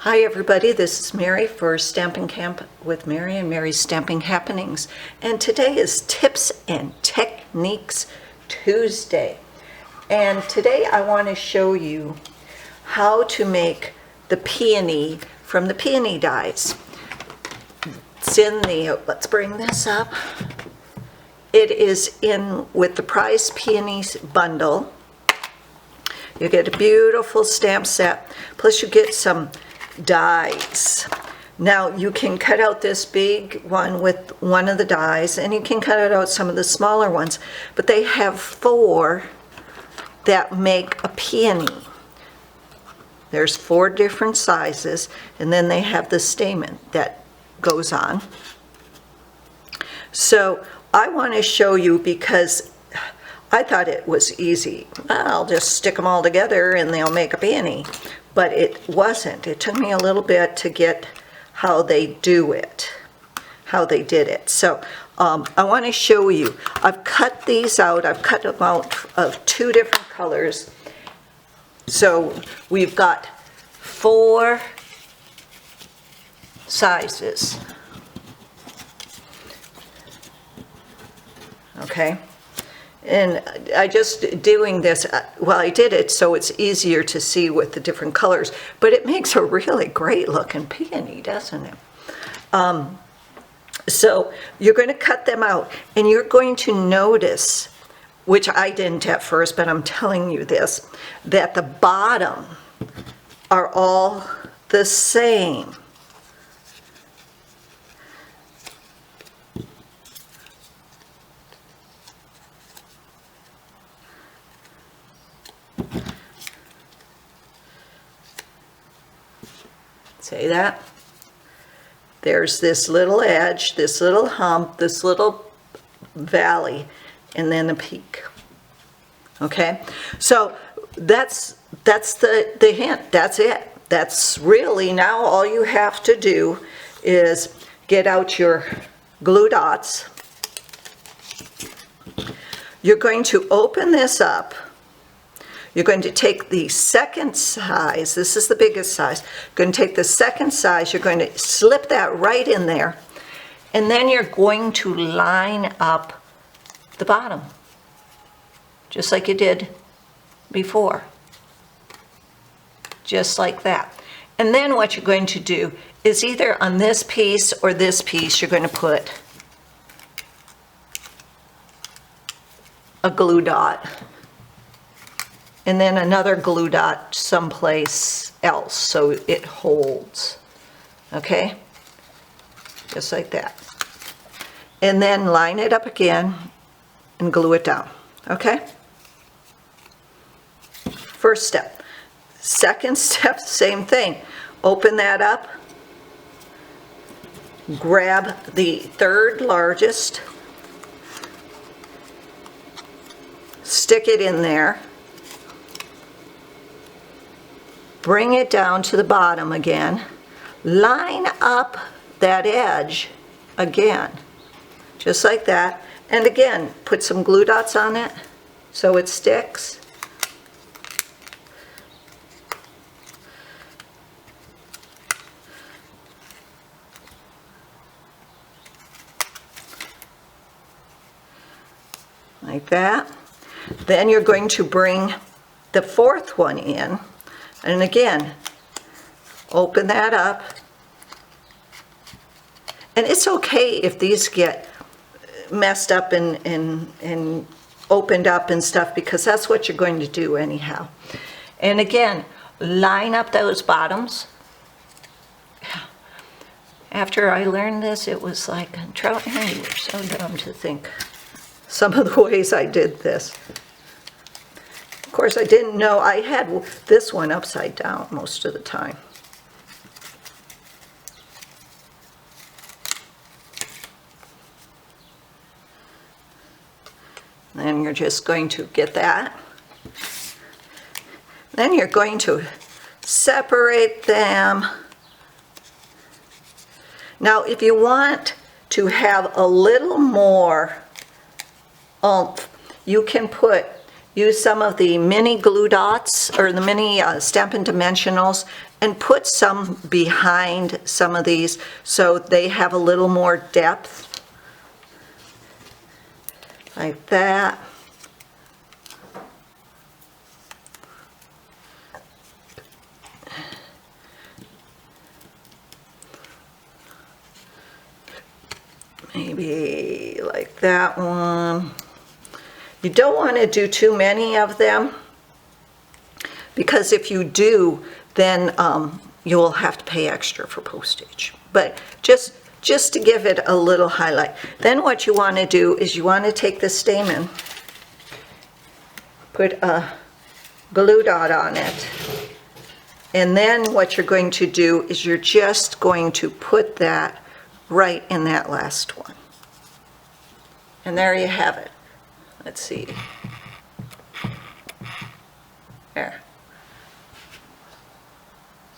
Hi everybody, this is Mary for Stampin' Camp with Mary and Mary's Stamping Happenings. And today is Tips and Techniques Tuesday. And today I want to show you how to make the peony from the Peony Dies. It's in the, let's bring this up. It is in with the Prize Peonies bundle. You get a beautiful stamp set, plus you get some dies. Now you can cut out this big one with one of the dies, and you can cut out some of the smaller ones, but they have 4 that make a peony. There's 4 different sizes, and then they have the stamen that goes on. So I want to show you because I thought it was easy. I'll just stick them all together and they'll make a peony. But it wasn't. It took me a little bit to get how they do it, how they did it. So I want to show you. I've cut these out. I've cut them out of 2 different colors. So we've got 4 sizes. Okay. And I just doing this, well, I did it so it's easier to see with the different colors, but it makes a really great looking peony, doesn't it? So you're going to cut them out, and you're going to notice, which I didn't at first, but I'm telling you this, that the bottom are all the same. Say that. There's this little edge, this little hump, this little valley, and then a peak. Okay? So that's the hint. That's it. That's really now all you have to do is get out your glue dots. You're going to open this up. You're going to take the second size, this is the biggest size, you're going to take the second size, you're going to slip that right in there, and then you're going to line up the bottom, just like you did before, just like that. And then what you're going to do is either on this piece or this piece, you're going to put a glue dot. And then another glue dot someplace else so it holds, okay? Just like that. And then line it up again and glue it down, okay? First step. Second step, same thing. Open that up, grab the 3rd largest, stick it in there, bring it down to the bottom again, line up that edge again, just like that, and again, put some glue dots on it so it sticks. Like that. Then you're going to bring the 4th one in. And again, open that up. And it's okay if these get messed up and opened up and stuff, because that's what you're going to do anyhow. And again, line up those bottoms. After I learned this, it was like, Trout and Henry were so dumb to think some of the ways I did this. Of course, I didn't know I had this one upside down most of the time. Then you're just going to get that. Then you're going to separate them. Now, if you want to have a little more oomph, you can use some of the mini glue dots or the mini Stampin' Dimensionals and put some behind some of these so they have a little more depth, like that. Maybe like that one. You don't want to do too many of them, because if you do, then you will have to pay extra for postage. But just to give it a little highlight. Then what you want to do is you want to take the stamen, put a glue dot on it, and then what you're going to do is you're just going to put that right in that last one. And there you have it. Let's see. There.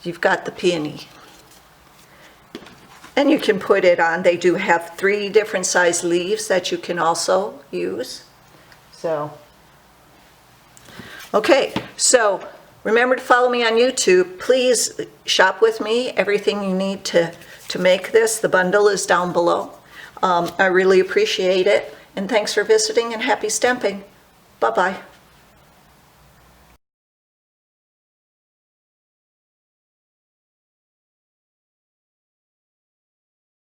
You've got the peony. And you can put it on. They do have 3 different size leaves that you can also use. So, okay, so remember to follow me on YouTube. Please shop with me. Everything you need to make this, the bundle is down below. I really appreciate it. And thanks for visiting, and happy stamping. Bye-bye.